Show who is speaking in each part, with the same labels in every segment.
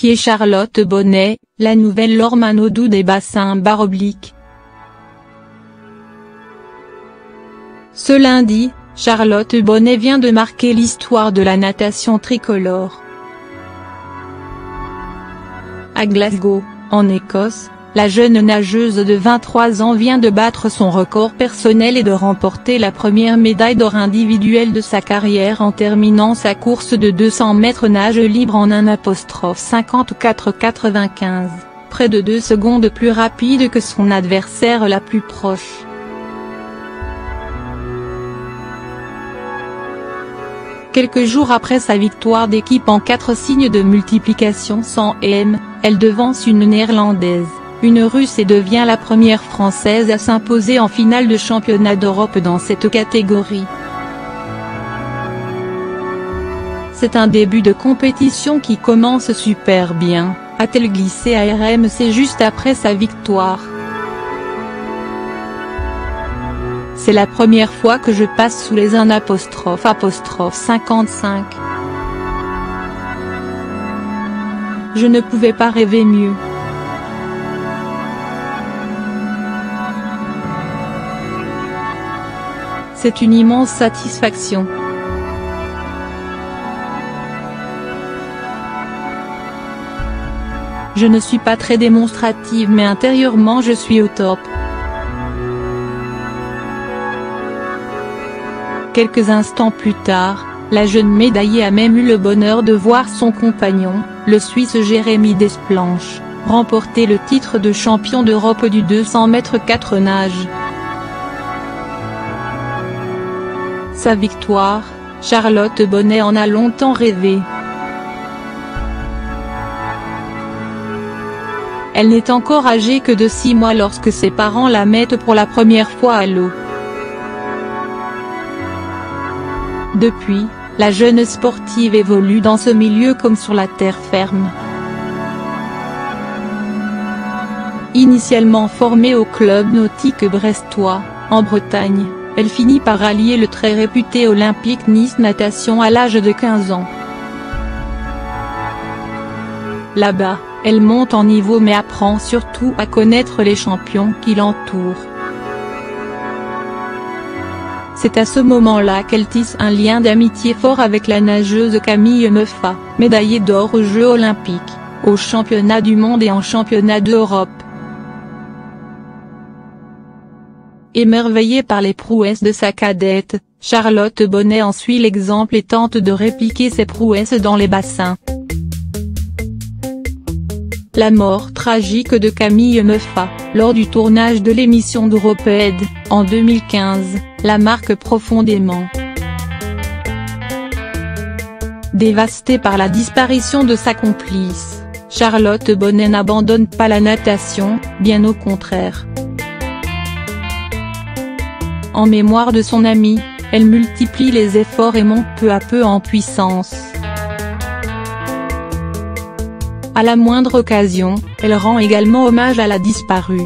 Speaker 1: Qui est Charlotte Bonnet, la nouvelle Laure Manodou des bassins /obliques. Ce lundi, Charlotte Bonnet vient de marquer l'histoire de la natation tricolore. À Glasgow, en Écosse, la jeune nageuse de 23 ans vient de battre son record personnel et de remporter la première médaille d'or individuelle de sa carrière en terminant sa course de 200 mètres nage libre en 1:54,95, près de 2 secondes plus rapide que son adversaire la plus proche. Quelques jours après sa victoire d'équipe en 4 signes de multiplication 100 m, elle devance une Néerlandaise, une Russe et devient la première Française à s'imposer en finale de championnat d'Europe dans cette catégorie. C'est un début de compétition qui commence super bien, a-t-elle glissé à RMC juste après sa victoire. C'est la première fois que je passe sous les 1'55. Je ne pouvais pas rêver mieux. C'est une immense satisfaction. Je ne suis pas très démonstrative mais intérieurement je suis au top. Quelques instants plus tard, la jeune médaillée a même eu le bonheur de voir son compagnon, le Suisse Jérémy Desplanches, remporter le titre de champion d'Europe du 200 mètres 4 nage. Sa victoire, Charlotte Bonnet en a longtemps rêvé. Elle n'est encore âgée que de 6 mois lorsque ses parents la mettent pour la première fois à l'eau. Depuis, la jeune sportive évolue dans ce milieu comme sur la terre ferme. Initialement formée au club nautique brestois, en Bretagne, elle finit par allier le très réputé Olympique Nice Natation à l'âge de 15 ans. Là-bas, elle monte en niveau mais apprend surtout à connaître les champions qui l'entourent. C'est à ce moment-là qu'elle tisse un lien d'amitié fort avec la nageuse Camille Meffat, médaillée d'or aux Jeux Olympiques, aux Championnats du monde et en Championnat d'Europe. Émerveillée par les prouesses de sa cadette, Charlotte Bonnet en suit l'exemple et tente de répliquer ses prouesses dans les bassins. La mort tragique de Camille Meffat, lors du tournage de l'émission d'Europed, en 2015, la marque profondément. Dévastée par la disparition de sa complice, Charlotte Bonnet n'abandonne pas la natation, bien au contraire. En mémoire de son amie, elle multiplie les efforts et monte peu à peu en puissance. À la moindre occasion, elle rend également hommage à la disparue.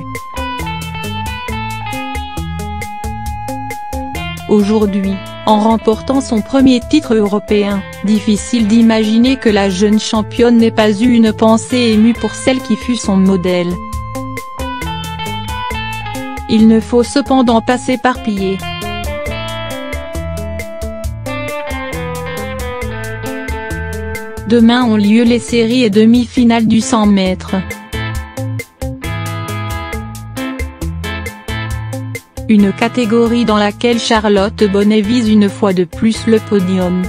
Speaker 1: Aujourd'hui, en remportant son premier titre européen, difficile d'imaginer que la jeune championne n'ait pas eu une pensée émue pour celle qui fut son modèle. Il ne faut cependant pas s'éparpiller. Demain ont lieu les séries et demi-finales du 100 mètres. Une catégorie dans laquelle Charlotte Bonnet vise une fois de plus le podium.